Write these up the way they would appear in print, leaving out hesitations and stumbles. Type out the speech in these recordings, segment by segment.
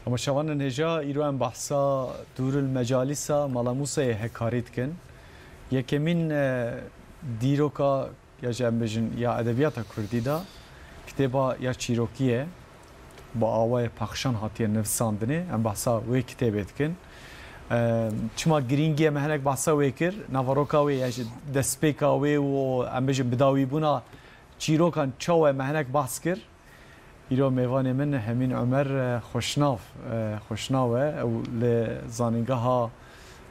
اما شوان نجا ایران بحثا دور المجالسا ملاموسا هکاریت کن یکمین دیروکا یا جنبجن یا ادبیات کردی دا کتابا یا چیروکیه با آوای پخشان هاتیه نفساندنه ام بحثا وی کتابت کن چما گرینگی مهنک بحثا وی کر نواروکا وی یا دسپیکا وی و ام بجن بداوی بونا چیروکان چاوه مهنک بحث کر ایرو میوان من همین عمر خوشناوه او لزانینگاه ها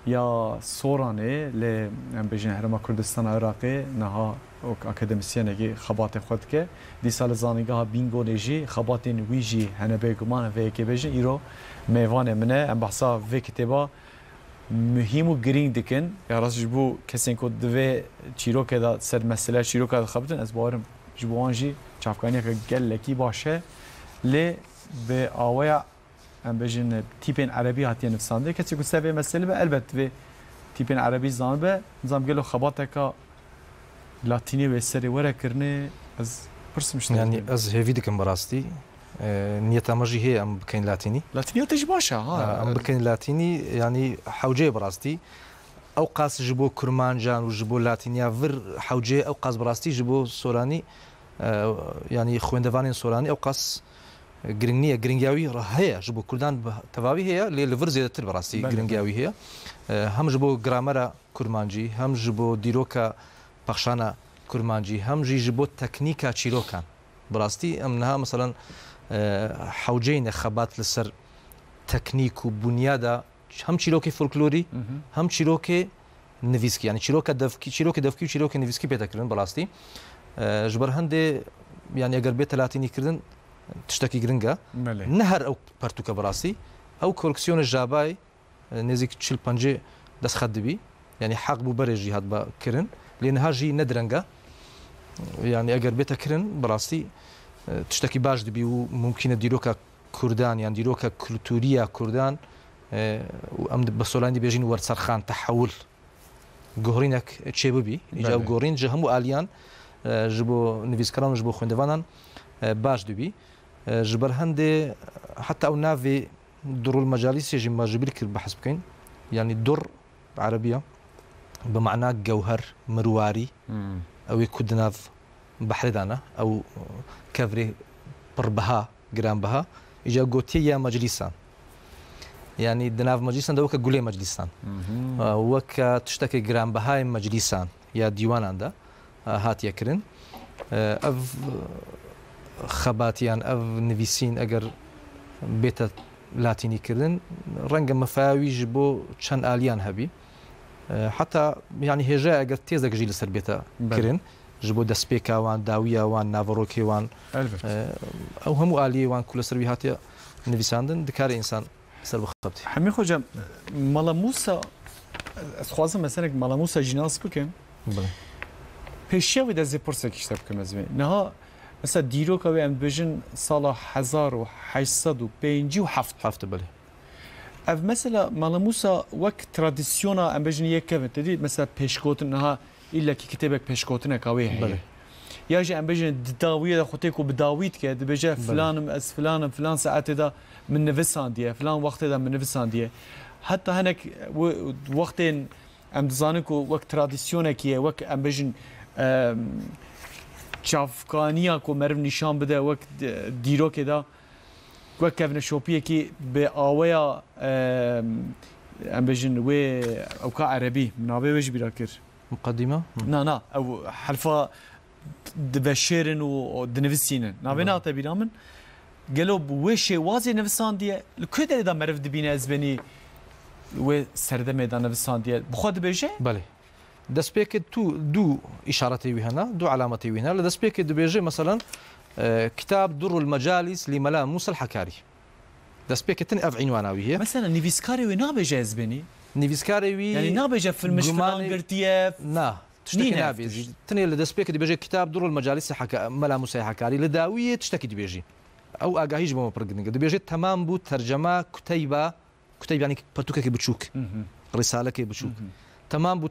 یا سورانه ل بجن هرما کردستان عراقی نها اکادمیسیانگی خبات خود که دی سال زانینگاه بینگو نجی خبات ویجی هنه بگمان و که بجن ایرو میوان منه ام بحثا و کتابا مهم و گرینگ دکن یا راستش بو کسی که دوی چیرو که دا سر مسئله چیرو که خبتن از بارم جوانجی چافکانی که گل لکی باشه لی به آویا ام بجن تیپین عربی هاتی نفسانده کسی که سبب مسئله به البته به تیپین عربی زان به نظام گلو خباته که لاتینی و سری وره کرنه از پرس مشتاق يعني از هيفي دكم براستي نيتا ماجي هي ام بكين لاتيني تيجي باشا ها ام بكين لاتيني يعني حوجي براستي او قاس جبو كرمانجان وجبو لاتينيا فر حوجي او قاس براستي جبو سوراني يعني خويندفانين سوراني او قاس جرينجاوي هي جبو كردان تفاوي هي اللي لفر زيادة براستي جرينجاوي هي هم جبو جرامرا كرمانجي هم جبو ديروكا بخشانا كرمانجي هم جبو تكنيكا تشيروكان براستي امنها مثلا حوجين خبات لسر تكنيك وبنيادا هم تشيروكي فولكلوري هم تشيروكي نفيسكي يعني تشيروكا دفكي وتشيروكي نفيسكي بيتكرن براستي جبر هندي يعني اگر بيت لاتيني كردن تشتكي جرينجا نهر او برتوكا براسي او كولكسيون الجاباي نزيك تشيل بانجي دس خدبي يعني حق بو برجي هاد با كرن لان هاجي ندرنجا يعني اگر بيت كرن براسي تشتكي باش دبي وممكن ديروكا كردان يعني ديروكا كولتوريا كردان وام بسولان دي بيجين ورد سرخان تحول جورينك تشيبوبي جاو جورين جهمو اليان جبو نفيسكران جبو خوندوانان باش دبي جبر هندي حتى او نافي دور المجالس يجي ما جبر كر بحسب كاين يعني دور عربيه بمعنى جوهر مرواري او يكون ناف بحر دانا او كفري بربها جرام بها اجا غوتيا مجلسان يعني دناف مجلسان دوك قولي مجلسان وك تشتكي جرام بهاي مجلسان يا ديوان عنده هات يكرن اف خباتيان اف نفيسين اگر بيت لاتيني كردن رنگ مفاوي جبو چن اليان هبي حتى يعني هجا اگر تيزك جي لسر بيتا كرن جبو دسبيكا وان داويا وان نافروكي وان او همو الي وان كل سر هاتي نفيساندن دكار انسان سر بخبتي حمي خوجا ملاموسا خوازم مثلا ملاموسا جناس بكم پیشیوی دزی پرسه کشته بکم از من نه مثلا دیروکا و ام بجن سال 1857 بله اف مثلا ملاموسا وقت ترادیسیونا ام بجن یک کم تدی مثلا پیشگوتن نه ایلا کی کتابک پیشگوتنه کاوی هی یا جا ام بجن داویه خودی کو بداوید که دبجه فلان از فلان ساعت دا من نفسان دیه فلان وقت دا من نفسان دیه حتی هنک وقت ام دزانکو وقت ترادیسیونه کیه وقت ام بجن چافکانیا کو مرو نشان بده وقت دیرو که دا وقت کفن شوپیه که به آویا ام بجن و اوکا عربی منابه وش بیرا کر مقدمه؟ نه او حلفا دبشیرن و دنویسینن نابه ناتا بیرا من گلو بوشه وازی نویسان دیه لکه داری دا مرو دبینه از بینی و سرده میدان نویسان دیه بخواد بشه؟ بله دسبيك دو إشارتي وهنا دو علامتي وهنا لدسبيك دبيجي مثلا كتاب در المجالس لملا موسى الحكاري دسبيك تن أف عنواناوي هي مثلا نيفيسكاري ونابجة زبني نيفيسكاري وي يعني نابجة في المشفلان قرتيه نا تشتكي نابجي تني لدسبيك دبيجي كتاب در المجالس ملا موسى الحكاري لداوية تشتكي دبيجي أو أجاهيج بما برجنيك دبيجي تمام بو ترجمة كتيب يعني برتوكك بتشوك رسالة كي بتشوك تمام بو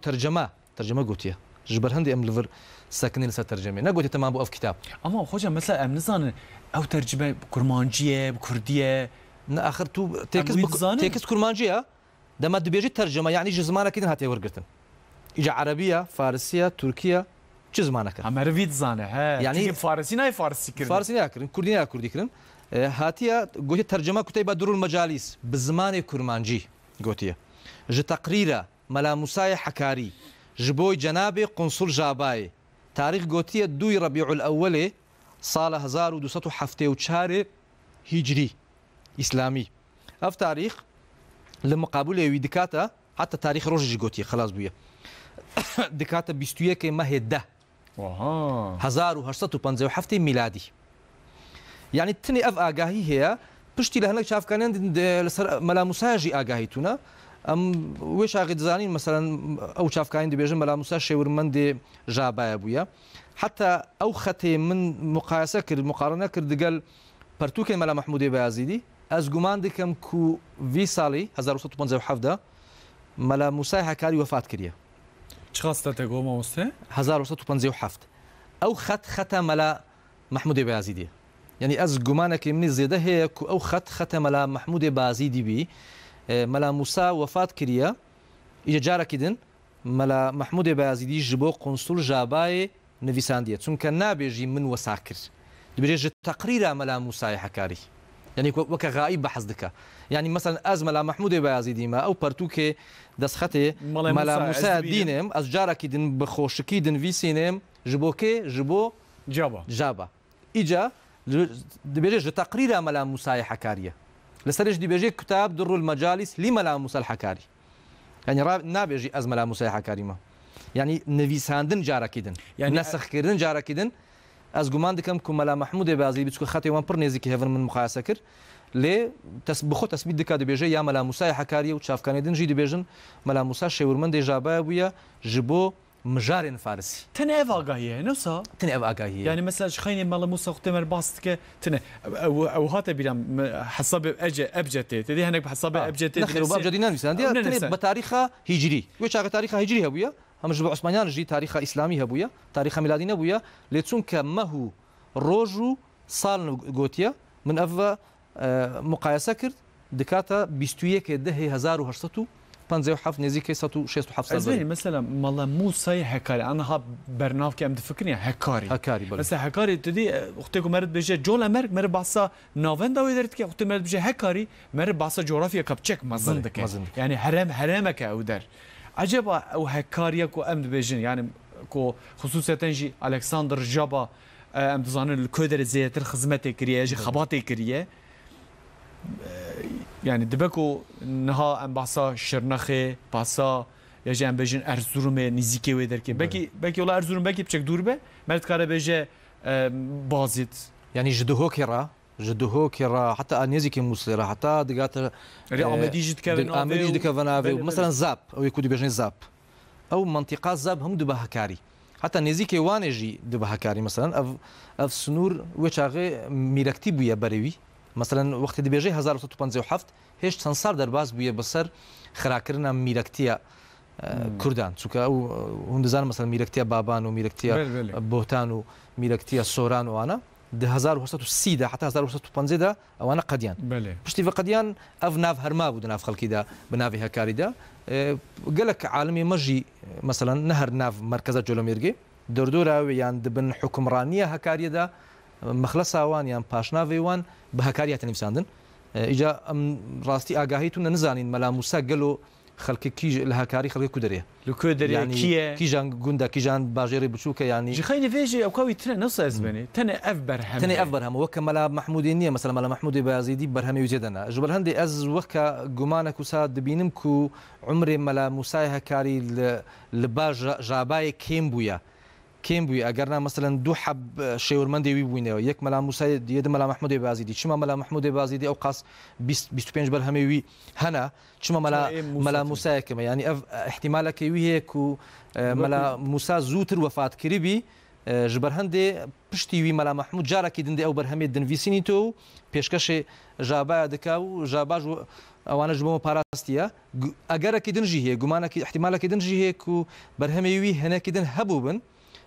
ترجمة قوتيه جبر هندي ام ليفر ساكنين لسه ترجمه نقولي تمام بو اف كتاب اما خوجا مثلا ام نزان او ترجمه كرمانجيه بكرديه آخر تو تێکس کورمانجیە دەما دەبێژی تەرجەمە یعنی ژ زمانەکەیتن هاتێ وەرگرتن ئیجا عەرەبیە فارسیە تورکیە چ زمانەکە ئەمەروی دزانە یعنی فارسی نای فارسی کرد فارسی ناکردن کوردی ناکردیکردن هاتیە گوتی تەرجەمە کوتەی بە دروڕ مەجالیس بە زمانی کورمانجی گوتیە ژ تەقریرە مەلا موسای حەکاری ji بۆی جەنابێ قونسوڵ ژابایێ تاریخ گوتیە 2 ڕەبیع الأولێ ساڵە 1274 هیجری ئیسلامی ئەف تاریخ لە مقابلێوی دکاتە حتا تاریخ ڕۆژی گوتیە خلاص بووە دکاتە 21 مەهێ 10 1857 میلادی یعنی تنی ئەف ئاگاهی هەیە پشتی لە هەندێک چاافکانیان لەسەر مەلا موساژی ئاگاهیتونە ئەم وێ شاغی دەزانین مەسەرەن ئەو چاافکانی دەبێژن مەلا موسا شێورمەندێ ژابایە بووە حتا ئەو خەتێ من مقایسە کرد مقارنە کرد دەگەل پەرتووکێن مەلا مەحمودێ بەیازیدی ئەس گومان دکەم کو وی ساڵی 1957 مەلا موسای حەکاری وەفات کردە چ خاستە گۆ مامۆستا 1957 ئەو خەتە مەلا مەحمودێ بەیازیدی یعنی ئەس گومانێکی منی زێدە هەیە کو ئەو خەتە مەلا مەحمودێ بازیدی بی مەلا موسا وەفات کردە ئیجا جارێکی دن مەلا مەحمودێ بەیازیدی ji بۆ قونسوڵ ژابایێ نویساندیە چونکە نابێژی من وەسا کرد دەبێژ تەقریرە مەلا موسای حەکاری یعنی وەکە غایی بەحەز دکە یعنی مەسەن ئەز مەلا مەحمودێ بەیازیدیمە ئەو پەرتووکێ دەستخەتێ مەلا موسا دینێم ئەس جارێکی دن بە خۆشکی دنویسینێم ji بۆ کێ ji بۆ ژابە ئیجا دەبێژێ تەقریرە مەلا موسای حەکاریە لەسەرش دیبێژێ کتاب دڕ المەجالیس لی مەلا موسا الحەکاری یعنی نابێژی ئەز مەلا موسای حەکاریمە یعنی نویساندن جارێکی دن نەسخکردن جارێکی دن ئەس گومان دکەم کو مەلا مەحمودێ بازی بچکە خەتێوان پڕ نێزیکی هێڤن من مقایسە کرد لێ بخۆ تەسبیت دکا دەبێژە یا مەلا موسای حەکاریە و چاافکانی دنجی دەبێژن مەلا موسا شێورمەندێ ژابایە بووە ji بۆ مژارên فارسی تنێ ev agahiyê newsa tune ev agahiyê yani mesela ji xeynê mala Musa xutêmer bas dike tune ew hate bîram hesabê ebcedê tedî hinek bi hesabê ebcedê ebcedî nenivîsandiye bi tarîxa hîcrî wê çaxê tarîxa hîcrî hebûye hem ji bo Osmanyan jî tarîxa îslamî hebûye tarîxa miladî nebûye lê çûnke mehu roj û sal gotiye min ev muqayese kir dikata 21 dehê 1857 نزیکەی 167 ئەزێ مثلا مەڵە موسای حەکاری ئەنها بەرناوکە ئەم دفکرنیە هەکاری مثلا هەکاری تدی وقتێک مرد بێژێ جۆلە مەرگ مەرە باسا ناوەنداوی دەردکە وقتی مرد بێژێ هەکاری مەرە باسا جۆرافیە کەپچێک مەزن دەکە یعنی هەرێمەکە ئەو دەر عجبا ئەو هەکاریە و ئەم دەبێژن یعنی کۆ خصوصەتەن ژی ئەلەکساندر ژابا ئەم دەزانن کۆ دەرە زێتر خزمەتێک کریە ژی خەباتێک کریە yani dibeko niha em bahsa Şirnexê bahsa ya jî em bêjin Erzurumê nîzîkê wê derkê belkî ola Erzurum belkî biçek dûr be me dikare bêje bazît yani ji duhokê ra ji duhokê ra heta nêzîkê Muslê ra heta digate Amedî jî dikevin Amedî jî dikevin avê mesela Zap ew ku dibêjin Zap ew mantiqa Zap hemû dibe hekarî heta nêzîkê wanê jî dibe hekarî mesela ev snûr wê çaxê mîrektî bûye berêwî مثلا وقتی دەبێژێ 1957 هێشت چەند ساڵ دەرباز بووە بەسەر خراکردنە میرەکتیە کوردان چونکە ئەو هەون دەزانن مەسەلا میرەکتیە بابان و میرەکتیە بۆتان و میرەکتیە سۆران وانە 1930 حتا 1950 ئەوانە قەدیان پشتی بە قەدیان ئەف ناو هەرما بوو ناو خەڵکیدا بە ناوی هەکاریدا گەلک عالمی مەژی مثلا نەهەر ناو مرکزە جۆلەمێرگێ دەردۆراوێ یان دبن حکمڕانیە هەکاریەدا مەخلە ساوانیان پاشناوێوان بە هەکاریاتە نویساندن ئیجا ئەم ڕاستی ئاگاهیتون نەزانین مەلا موسا گەلۆ خەڵکێکی لە هەکاری خەڵکی کو دەرێ کیژان گوندە کیژان باژێری بچووکە ینی خەینە vêjî ew kawî tune nasa ez benê tenê ev berhem tenê ev berhem weke mela Mehmûdê niye mesela mela Mehmûdê Beyazîdî berhemê wî zêdena ji ber hindê ez weke gumanek wisa dibînim ku umrê mela Musayê hekarî li baş jabayê kêm bûye کێم بووی ئەگەرنا مەسەلەن دوو حەب شێورمەندێوی بووینەوە یەک مەلا موسای دیێ مەلا مەحمودێ بازیدی چما مەلا مەحمودێ بازیدی ئەو قاس 25 بەرهەمێوی هەنا چما مەلا موسایەکەمە ینی ئەف احتیمالەکەوی هەیە و مەلا موسا زووتر وەفاتکردبی ji ber هەندێ پشتیوی مەلا مەحمود جارێکی دندێ ئەو بەرهەمێ دنویسینی تۆ و پێشکەشێ ژابایە دکا و ژاباژ ئەوانە ji بۆمە پاراستیە ئەگەرێکی دنجی هەیە گومانێکی احتیمالێکی دنجی هەیە و بەرهەمێوی هەنێکی دن هەبوو بن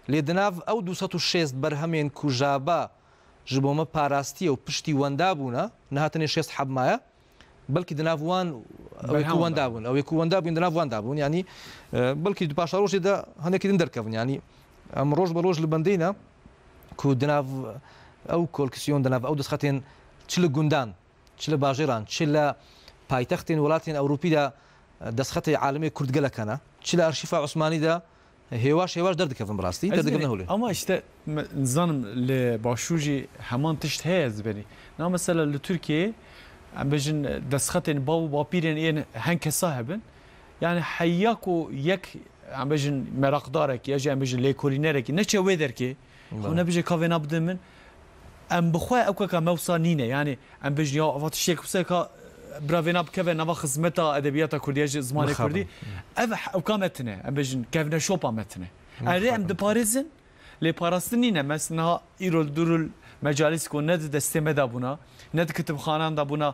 لێ دناو ئەو 206 بەرهەمێن کوژابا ji بۆمە پاراستیە و پشتی وەندا بوونە نهاتنێ 6 حەبمایە بەڵکی دناوان ئەوەن دابوون ئەو یەکوان دابوون دناوان دابوون ینی بەڵکی دو پاشە ڕۆژێدا هەندێکی دن دەرکەون ینی ئەم ڕۆژ بە ڕۆژ لە بەندینە کو دناو ئەو کۆلکسیۆن دەناو ئەو دەستخەتێن چ لە گوندان چ لە باژێران چ لە پایتەختێن وڵاتێن ئەوروپیدا دەستخەتی عالمی کوردگەلەکەنە چ لە ئەرشیفا عوسمانیدا هێواش دەردەکەون بڕاستی دەردەکەن هەولێ ئەمە شتە نزانم لە باشوژی هەمان تشت هەیە زبێنی نامەسەلە لە تورکیە ئەم بژن دەستخەتێن باو باپیرێن ئێن هەنگ کەسا هەبن یعنی حەیاک و یەک ئەم بژن مەراقدارێکی یا ئەم بژن لێکۆلینەرێکی نەچێ وێ دەرکێ نەبژێ کاوێ نابدن من ئەم بخوای ئەو کەکە مەوسا نینە یعنی ئەم بژن یا ئەوات شتێک قسەکە براڤێنا بکەوێ نەوا خزمەتە ئەدەبیاتە کوردیە زمانی کوردی ئەو کامەتنە ئەم بژن کەڤنە شۆپا مەتنە ئەرێ ئەم دپارێزن لێ پاراستن نینە مەسنها ئیرۆل دوورل مەجالیس کۆ نەد دەستێمەدا بوونا نەد کتبخاناندا بوونا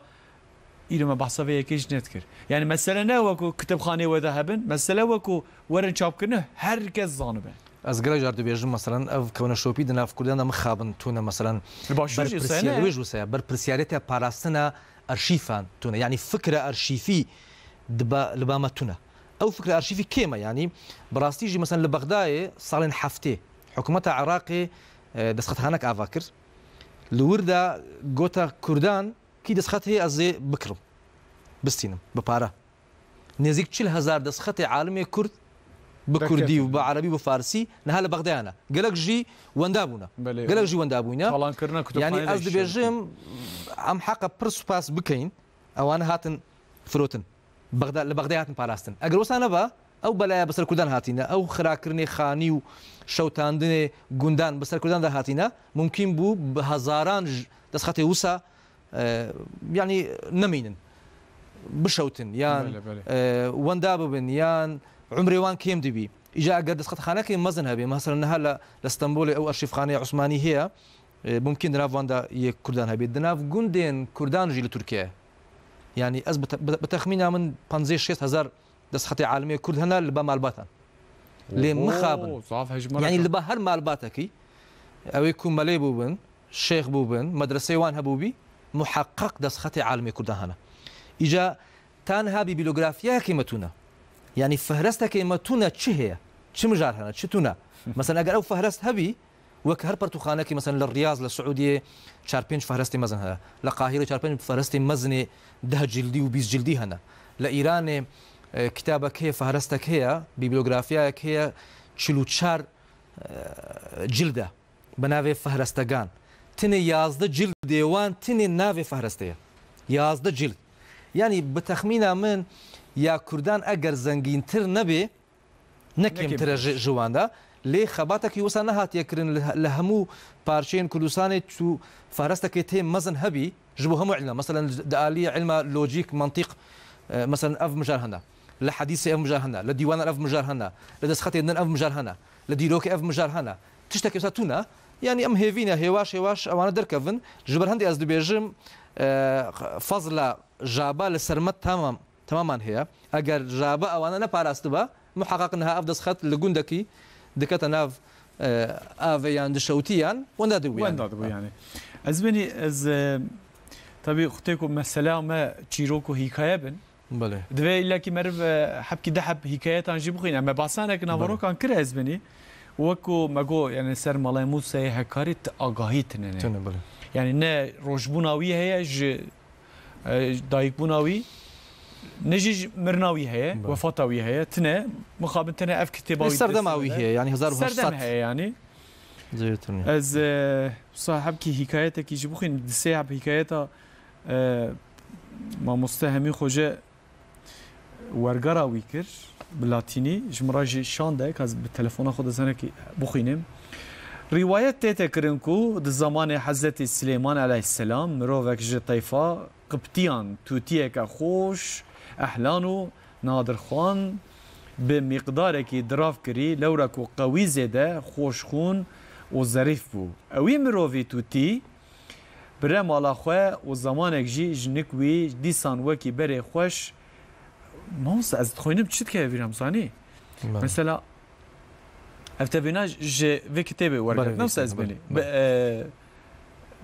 ئیرمە بەحسەوە یەکەیش نێت کرد یعنی مەسەلە نە وەکو کتبخانەی وەدا هەبن مەسەلە وەکو وەرن چاپکردنە هەر کەس زانبێ ئەس گەلە جار دەبێژم مەسەلەن ئەو کەونە شۆپی دناو کوردانە مخابن تونە مەسەلەن وێژ بەرپرسیارەتە پاراستنە ئەرشیفان تونە ینی فکرە ئەرشیفی لەبامە تونە ئەو فکرە ئەرشیفی کێمە ینی بەڕاستیژی مەسەن لە بەغدایە ساڵێن هەفتێ حکوومەتە عێراقی دەستخەتخانەك ئاوا کرد لە وردا گۆتە کوردان کی دەستخەت هەیە ئەزێ بکڕم بستینم بە پارە نێزیک 40,000 دەستخەتی عالمی کورد بە کوردی و بە عەربی و فارسی نەها لە بەغدایانە گەلک ژی وەندا بوونە گەلک ژی وەندا بووینە ینی ئەس دەبێژم ئەم حەقە پڕ سوپاس بکەین ئەوانە هاتن فرۆتن لە بەغدای هاتن پاراستن ئەگەر وەسانە بە ئەو بەلایە بەسەر کوردان هاتینە ئەو خراکردنی خانی و شەوتاندنێ گوندان بەسەر کورداندا هاتینە ممکن بوو بە هەزاران دەستخەتی وسا ینی نەمینن بشەوتن یان وەندا ببن یان عمرێوان کێم دەبی ئیجا ئەگەر دەستخەتخانەکەی مەزن هەبێ مەسەلەن نەها لە ئەستەمبۆڵی ئەو ئەرشیفخانەی عوسمانی هەیە ممکن دناواندا یەک کوردان هەبێت دناو گوندێن کوردانژی لە تورکیە ینی ئەس بەتەخمینە من 56,000 دەستخەتی عالمی کورد هەنا لە بە مالباتان لێ مخابن ینی لە بە هەر مالباتەکەی ئەوەی کومەلەی بوو بن شێخ بوو بن مەدرسەی وان هەبووبی محقق دەستخەتی عالمی کوردان هەنا ئیجا تانها بیبلیۆگرافیایەکی مەتونە ینی فهرستەکەی مەتونە چ هەیە چ مژار هەنە چ تونە مەسەن ئەگەر ئەو فهرست هەبی وەک هەر پەرتوخانەکی مەسەن لە ڕیاض لە سعودیە 4-5 فهرستی مەزن هەیە لە قاهیرە 4-5 فهرستی مەزنێ 10 جلدی و 20 جلدی هەنە لە ئیرانێ کتابەک هەیە فهرستێک هەیە بیبلیۆگرافیایەک هەیە 44 جلدە بە ناوێ فهرستەکان تنێ 11 جلد دێوان تنێ ناوێ فهرستەیە 11 جلد ینی بەتەخمینە من یا کوردان ئەگەر زەنگینتر نەبێ نەکەمترە ژواندا لێ خەباتێکی وسا نەهاتیەکردن لە هەموو پارچەیەن کوردستانی و فارستەکەی تێ مەزن هەبی ji بۆ هەموو علمە مثلا دەعالیە علمە لۆجیک منطق مثلا ئەف مژار هەنا لە حەدیثی ئەف مژار هەنا لە دیوانە ئەف مژار هەنا لە دەستخەتێنن ئەف مژار هەنا لە دیرۆکی ئەف مژار هەنا تشتێکی وسا تونە ینی ئەم هێڤینە هێواش ئەوانە دەرکەون ji ber هەندێک ئەس دەبێژم فەزلە ژابە لە سەرمەت تەمامان هەیە ئەگەر ژابە ئەوانە نەپاراستبە محقق نەها ئەف دەستخەت لە گوندەکی دەکەتە ناو ئاڤەیان دشەوتیان وەندا دەبوویانێ ئەس بینی ئەز تەبی قوتێک و مەسەلا مە چیرۆک و هیکایە بن دوێ ئیلاکی مەرڤ حەبکی دە حەب هیکایەتان ژی بخوین ئەمە باسانێک ناوەڕۆکان کرد ئەس بینی وەکو مەگۆ یعنی سەر مەڵای موسای هەکاری ئاگاهی تنێنێ یعنی نە ڕۆژبووناوی هەیە دایکبووناوی نجی مرناوی هەیە وەفاتاوی هەیە تنێ مخابن تنێ ئەف کتێباوی سەردەماوی هەیە ینی 1970 هەیە ینی ئەز صاحبکی هیکایەتێکی ji بخوین سێ هەب هیکایەتە مامۆستا هەمی خۆژە وەرگەراوی کرد بلاتینی ژمڕاژی شاندێک ئەس بە تەلەفۆنە خۆ دەزانێکی بخوینم ڕیوایەت تێتە کردن و di zamanê Hezretê Silêman aleyhisselam mirovek ji tayfa qibtiyan tutiyeke xweş ehlan û nadirxwan bi miqdarekî dirav kirî lewra ku qewî zêde xweşxûn û zerîf bû ewî mirovî tutî bire mala xwe û zamanek jî jinik wî dîsan wekî berê xweş mawsa ez dixwînim çi dike evî Remzanî mesela ev tevîna ji vê kitêbê wergirt newsa ez benî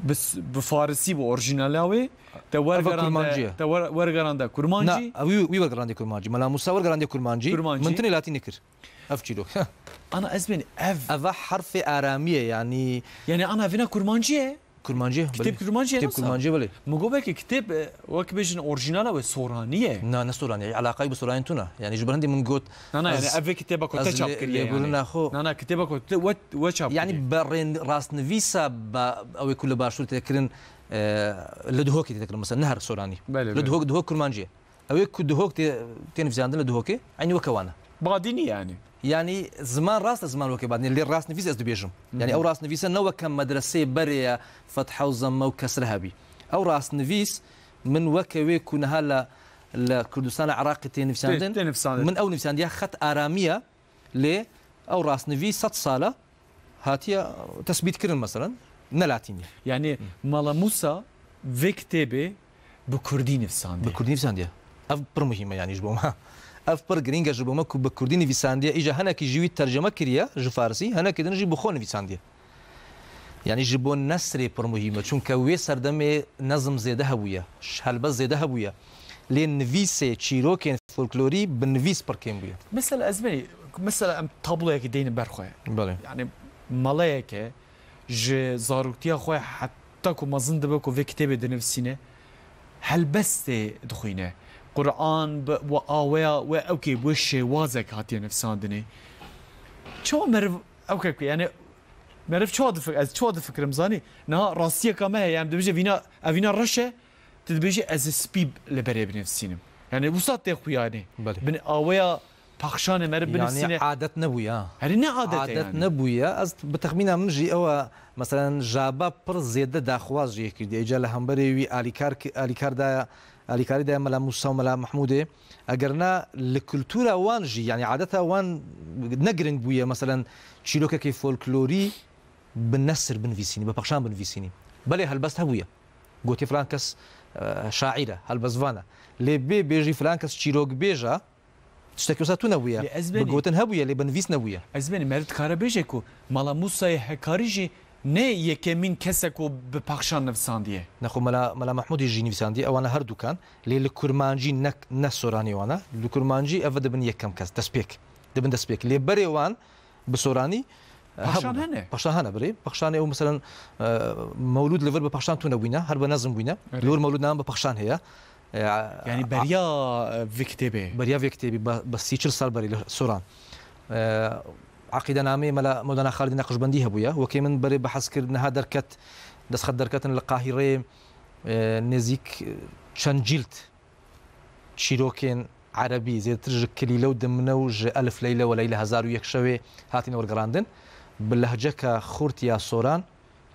بس بفارسی و اورجینالاوی ورگرانده کرمانجی وی ورگرانده کرمانجی ملا موسى ورگرانده کرمانجی من تني لاتيني كر افجيلو انا اسمني اف حرف اراميه يعني انا فينا كرمانجي كتاب كرمانجي بلي مقوبك كتاب وكبيجن اورجينال وسورانيه نا سورانيه علاقه بسورانيه تنا يعني جبرندي من قوت انا يعني افي كتابك وتشاب كريه يقولنا خو انا كتابك وتشاب يعني برين راس نفيسا او كل باشور تذكرن لدهوك تذكر مثلا نهر سوراني لدهوك كرمانجي او كدهوك تنفس عندنا لدهوك يعني وكوانا بعديني يعني زمان راس زمان وكي بعدين اللي راس نفيس ازدو بيجم يعني او راس نفيس نو كم مدرسه بريه فتحه وزمه وكسرها بي او راس نفيس من وكوي كنا هلا الكردستان العراقي تنفساندن من او نفسانديا خط اراميه ل او راس نفيس 6 صاله هاتيا تثبيت كرن مثلا نلاتيني يعني مالا موسى في كتابه بكردي نفسانديا افبر مهمه يعني جبوما افبر جرينجا جبوما بكردي نفسانديا اجا هنا كي جوي ترجمه كريا جو فارسي هنا كي نجي بخون نفسانديا يعني جبون نسري بر مهمه چونك وي سردمه نظم زيده هويه هلبس زيده هويه لين نفيسه تشيروكين فولكلوري بنفيس بركين بويا مثلا ازمني مثلا طابلو دين برخوي يعني ملايكه ج زاروتيا خويا حتى كو مازن دبكو في كتاب دنفسينه هل بس دخينه قرآن وآويا وأوكي وش وازك هاتي نفساندني شو مرف أوكي يعني مرف شو فكر مزاني نا راسية كما هي يعني بيجي فينا رشة تبيجي از سبيب لبري بنفسينم يعني وصلت تخوياني بن آويا بخشانه مرف بنفسينه يعني عادة نبويا هرينا عادة يعني. نبويا از بتخمينها منجي او مثلا جابا پر زيادة داخواز جي كردي اجا لهمبري وي اليكار دا ملا موسى وملا محمود اگرنا لكولتورا وانجي يعني عادتها وان نقرن بويا مثلا تشيلوكا كي فولكلوري بالنسر بنفيسيني ببخشان بنفيسيني بلي هلبس هبويا قوتي فرانكس شاعره هلبس فانا لي بيجي فرانكس تشيروك بيجا تشتكي وساتو نويا بقوتن هبويا لي بنفيس نويا ازبني مرد كاربيجيكو ملا موسى حكاريجي نه یکمین کسی که به پخشان نفساندیه نخو ملا محمود يجي نفساندي او انا هردو كان لي الكرمانجي نسوراني وانا الكرمانجي افد بن يكم كاس تسبيك دبن تسبيك لي بري وان بسوراني پخشان هنا بري پخشان او مثلا مولود ليفر بپخشان تو نوينا هرب نظم وينا لور مولود نام بپخشان هي يعني بريا فيكتبي بس 30 سال بري سوران عقيدة نامي ملا مدنا خالد نقشبندي هبويا وكي من بري بحث كرنا دركت دسخت دركت القاهرة نزيك شنجلت شيروكين عربي زي ترجع كليلة ودمنوج ألف ليلة وليلة هزار ويكشوي هاتين ورقراندن باللهجة كخورتيا سوران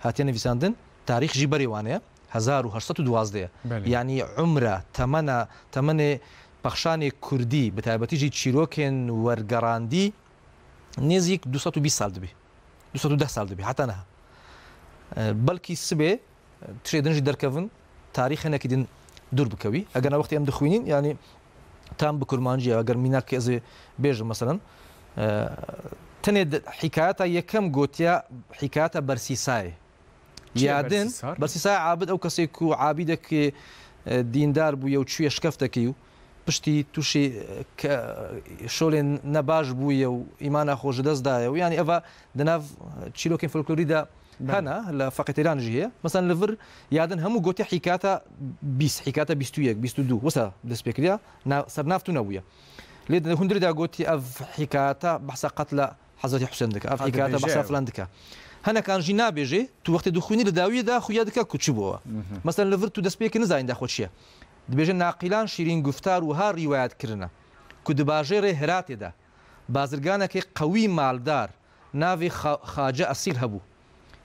هاتين فيساندن تاريخ جبري وانيا 1812 يعني عمره تمنى بخشان كردي بتاعتي جي شيروكين ورقراندي نزيك 220 سال دبي 210 سال دبي حتى أنا بلكي السبع تشيدنجي دركفن تاريخ هنا كدين دور بكوي أجرنا وقت يوم دخوينين يعني تام بكرمانجي أجر ميناك كذا بيج مثلا تند حكايتها يكم قوتيا حكايتها برسيساي يادن برسيساي عابد أو كسيكو عابدك ديندار بو يوتشوي شكفتكيو بشتي توشي شولين نباج بويا وإيمانا خوش دزدايا ويعني أفا دناف تشيلوكين فولكلوريدا هنا لفقتيران جيه مثلا لفر يادن همو قوتي حكايتها حكايتها 22 وسا دسبيكريا صرنافتو نويا ليد هندري دا قوتي اف حكايتها بحث قتل حضرت حسين دك اف حكايتها بحث فلان دك هنا كان جينا بيجي تو وقت دخوني لداويه دا خويا دك كتشبوا مثلا لفر تو دسبيك نزاين دا خوتشيا دبيجن ناقلان شيرين گفتار وها روايات كرنا كدباجير هراتي دا بازرگانك قوي مالدار نافي خاجه اصيل هبو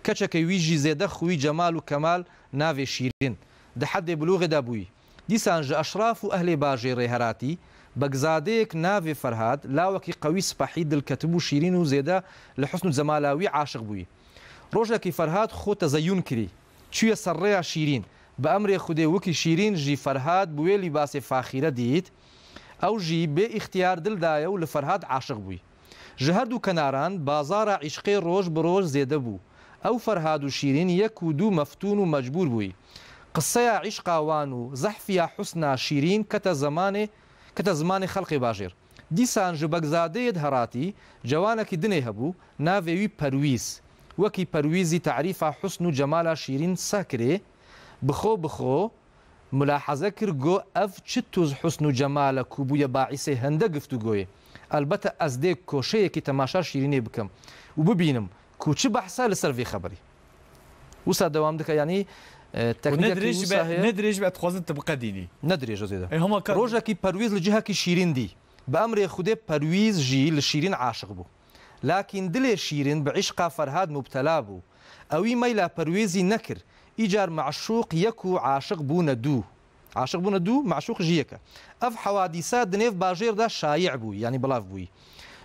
كچكي ويجي زيده خوي جمال وكمال نافي شيرين ده حد بلوغ دابوي دي سانج اشراف واهل باجير هراتي بقزاديك نافي فرهاد لاوكي قوي سبحيد الكتبو شيرين وزيده لحسن زمالاوي عاشق بوي روجلكي فرهاد خو تزين كري شويه سريا شيرين بأمر خدي وكي شيرين جي فرهاد بوي لباس فاخره ديت او جي باختيار دل دايو لفرهاد عاشق بوي جهردو كناران بازار عشقي روج بروج زيده بو ئەو فەرهاد و شیرین یەک و دوو مەفتون و مەجبور بووی قسەیە عیشقاوان و زەحفیا حوسنا شیرین کەتە زمانی خەڵقی باژێر دیسان ji بەگزادەیەت هەڕاتی جوانێکی دنێ هەبوو ناوێوی پەرویز وەکی پەرویزی تعریفا حوسن و جەمالا شیرین ساکرێ بخۆ ملاحەزە کرد گۆ ئەف چ توز حوسن و جەمالە کوبوویە باعیسێ هەندە گفتوگۆیە ئەلبەتە ئەس دێ کۆشەیەکی تەماشا شیرینێ بکەم و ببینم کوچ بەحسا لەسەر vê خەبەری وسا دەوام دکە ینی نەدرێژ بێت خوازن تبقە دینی نەدرێژە زێدە ڕۆژێکی پەرویز لە جیهەکی شیرین دی بە ئەمرێ خودێ پەرویز ژی لە شیرین عاشق بوو لاکین دلێ شیرین بە عیشقا فەرهاد مبتەلا بوو ئەوی مەیلا پەروێزی نەکرد ئیجار معشوق یەک و عاشق بوونە دوو معشوق ژیەکە ئەف حەوادیسا دنێڤ باژێردا شایع بووی ینی بڵاو بووی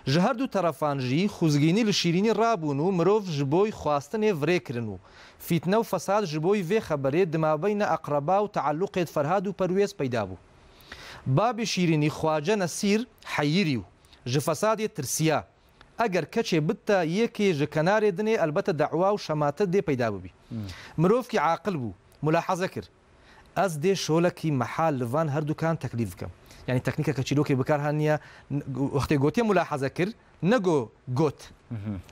ji her du terefan jî xuzgînî li şîrînî rabûn û mirov ji bo xwastinê virêkirin û fîtne û fesad ji bo vê xeberê di mabeyna eqreba û tealluqê Ferhad û Perwêz peyda bû. Babê şîrînî xwace Nesîr heyîrî û ji fesadê tirsiya. Eger keçê bitta yekê ji kenarê dinê elbette dewa û şematet dê peyda bibî. Mirovkî aqil bû, mulaheze kir. Ez dê şolekî mehal li van her dukan teklîf bikim. Yani teknîkeke çîrokê bikar haniye wextê gotiye mulaheze kir nego got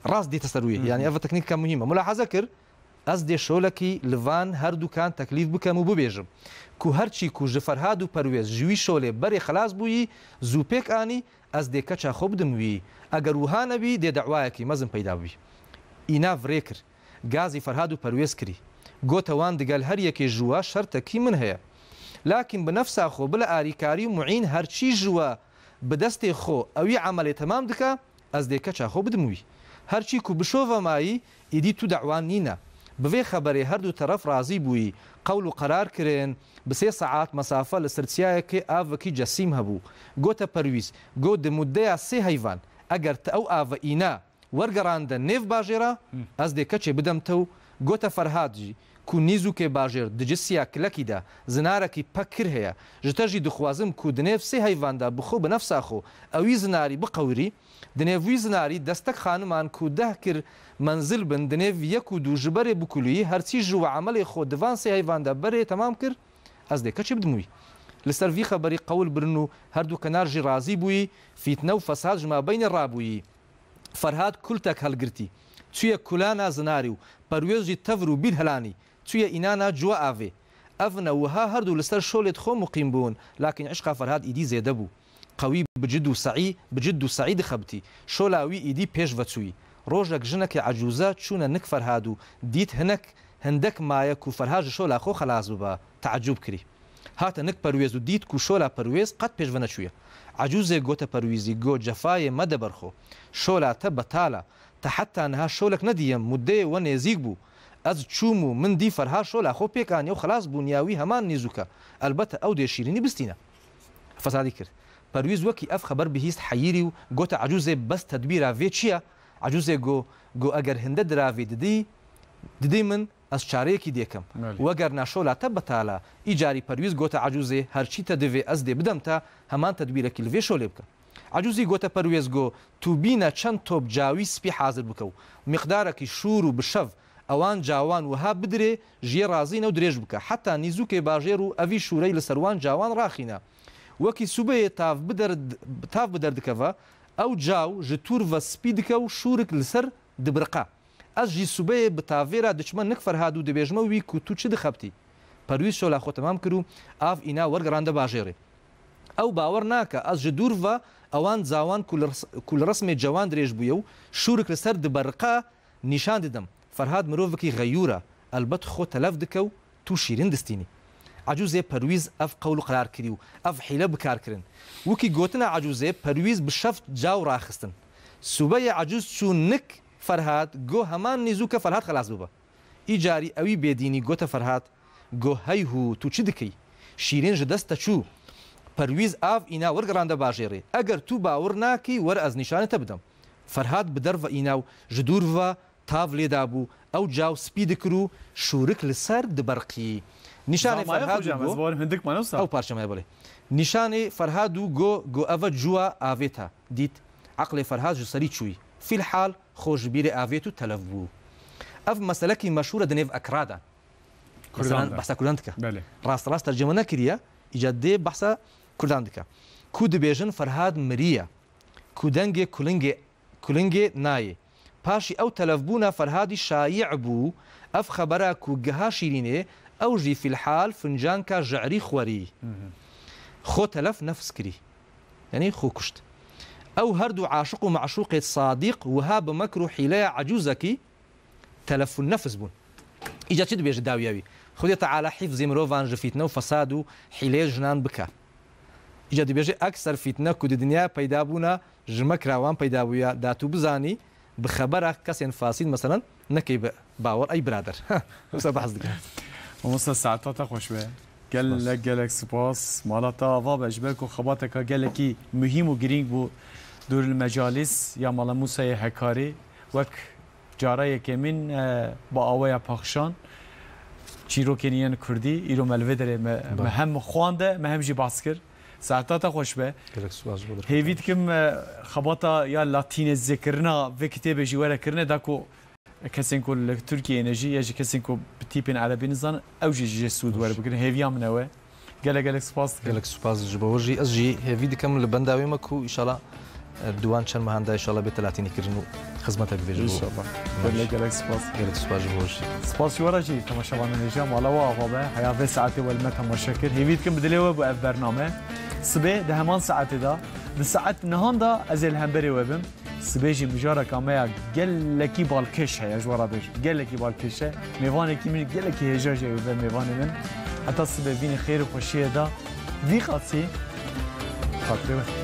rast dî ser wî yani ev teknîkeke muhîme mulaheze kir ez dê şolekî li van her dukan teklîf bikim û bibêjim ku herçî ku ji Ferhad û Perwêz ji wî şolê berê xelas bûyî zû pêk anî ez dê keça xwe bidim wî eger wiha nebî dê dewayekî mezin peyda bî îna virê kir gazî Ferhad û Perwêz kirî gote wan digel her yekê ji wa şertekî min heye لكن بنفسها خو بلا آريكاري معين هرچی جوا بدستي خو اوي عملي تمام دكا از ديكا چا خو بدموي هرچی کو بشوفه ماي يدي تو دعوان نينا بفي خبري هر دو طرف راضي بوي قول قرار كرين بسي ساعات مسافه لسرتياكي افكي جسيم هبو گوتا پرويز گو د مديا سي حيوان اگر او اف اينا ورگراند نيف باجيرا از ديكا چ بدمتو گوتا فرهادجي کو نیزوکê bajêr di cisiya kilekî de zinarekî pekir heye ji te jî dixwazim ku dinêv sê heyvan de bixwe bi nefsa xwe ew wî zinarî biqewirî dinêv wî zinarî destek xaniman ku deh kir menzil bin dinêv yek û du ji berê bikulî herçî ji we emelê xwe divan sê heyvan de berê temam kir ez dê keçî bidim wî li ser vî xeberî qewl birin û her du kenar jî razî bûyî fîtne û fesad ji mabeynê rabûyî Ferhad kultek helgirtî çûye kulana zinarî û Perwêz jî tevr û bîr helanî توی اینانا جوا آوی افنا وها هر دو لسر شولت خو مقیم بون لكن عشق فرهاد ایدی زیده بو قوی بجد و سعید خبتی شولاوی ایدی پیش وچوی روجک جنک عجوزه چونه نک فرهادو دیت هنک هندک مایه کو فرهاد شولا خو خلاص ببا تعجب کری هات نک پرویز و دیت کو شولا پرویز قد پیش ونچویه عجوزه گوت پرویزی گو جفای مدبر خو شولا تبتالا حتى انها شولك ندیم مده و نزیک بو از چومو من دی فرها شولا خو پێکانی و خلاص بوونیاوی هەمان نێزووکە ئەلبەتە ئەو دێ شیرینی بستینە فەسادی کرد پەرویز وەکی ئەف خەبەر بهیست حەیری و گۆتە عجوزێ بەس تەدبیرا vê چییە عجوزێ گۆ ئەگەر هەندە دراوێ ددەی من ئەس چارەیەکی دێکەم وەگەر ناشۆلا تە بەتاالە ئیجاری پەرویز گۆتە عجوزێ هەرچیتە دەوێ ئەس دێ بدەم تا هەمان تەدبیرەکی لەوێ شۆلێ بکەم عجوزی گۆتە پەروێز گۆ تو بینە چەند تۆپ جاوی سپی حاضر بکە و میقدارێکی شور و بشەv ئەوان جاوان وها بدرێ ژێ رازینە و درێژ بکە حتا نیزوکێ باژێر و ئەوی شوورەی لەسەروان جاوان ڕاخینە وەکی سوبەیە تاف بدەردکەوە ئەو جاو ژ تورڤە سپی دکە و شوورک لەسەر دبرقا ئەس ژی سوبەیە بتاڤێرا دچمە نک فەرهاد و دەبێژمە وی کو تو چ دخەبتی پەرویز شۆلا خۆ تەمام کرد و ئاف ئینا وەرگەڕاندە باژێرێ ئەو باوەڕ ناکە ئەس ژ دوورڤە ئەوان زاوان کو لە ڕسمێ جوان درێژ بوویە و شوورک لەسەر دبەرقا نیشان ددەم فرهاد مروفکی غیورە البته خو تلف دکو تو شیرین دستینی عجوزه پرویز اف قول قرار کړی او اف حیله بکار کړن وکي ګوتنه عجوزه پرویز بشفت جاو راخستن صوبه عجوز چو نک فرهاد گو همان نیزوکه فرهاد خلاص بوبه ایجاری اوی بدینی ګوته فرهاد گو هی هو تو چ دکی شیرین جدست چو پرویز اف اینا ورګرانده باجری اگر تو باور ناکی ور از نشانه تبدم فرهاد بدرو ایناو جدور و تاف لێدا بوو ئەو جاو سپی دکرو شوورک لەسەر دبەرقی نیشانی فەرهاد ئەو پارچەمای بڵێ نیشانی فەرهاد و گۆ ئەڤە جووە ئاڤێتە دیت عقلێ فەرهاد ji سەری چووی فی الحال خۆشبیرێ ئاڤێت و تەلەف بوو اف مساله کی مشهوره د نیو اکرادا مثلا بحثا کردان دکه راست ترجمه نکریه ایجاد دی بحثا کردان دکه کو دبیژن فرهاد مریه کو دنگ کلنگ نای پاشی او تلفبونا فرهادی شایع بو اف خبره کو گها شیرینه او جی فی الحال فنجان کا جعری خوری خو تلف نفس کری يعني خو كشت او هردو عاشق ومعشوق صادق وهاب مكرو حيلة عجوزكي تلف النفس بون اجا تشد بيج داوياوي خذ تعالى حفظ مروفان جفيتنا وفساد حيلة جنان بكا اجا بيج اكثر فتنه كود الدنيا پیدا بونا جمك راوان پیدا بويا داتو بزاني بخبره كسين فاسد مثلا نكي باور اي برادر بصراحه حظك ومصر ساعتها خوش به گلک سپاس مالاتا و بجبک و خباتک گلکی مهم و گرینگ بو دور المجالس یا مالا موسى حکاری وک جاره که من با آوای پاخشان چیروکنیان کردی ایرو ملوه داره مهم خوانده مهم جی باس کرد ساعتها خوش به هیوید کم خباتا یا لاتین ذکرنا و کتاب جواره کرنه داکو کسی که ترکیه انرژی یا کسی که تیپین عربی نزان او جی سود وارد بکنه هیوی هم نوه گلک سپاس جبوجی از جی هیوی دکم لبنداوی مکو ان شاء الله دوان چند مهنده ان شاء الله به 30 کرنو خدمتك بيجو ان شاء الله گلک سپاس جبوجی سپاس شو راجی تماشاوان نجام والا و آقابه حیاوه ساعتی والمت مشکر هیوی دکم بدلیه بو اف برنامه صبح ده همان ساعت دا ده ساعت نهان دا از الهمبری وبم سبيجي مجارة كاميا قلكي بالكش هي جوارا بيج قلكي بالكش ميواني كي من قلكي هجاجي وذا ميواني من حتى الصبي فيني خير وخشيه دا في قاتسي خاطري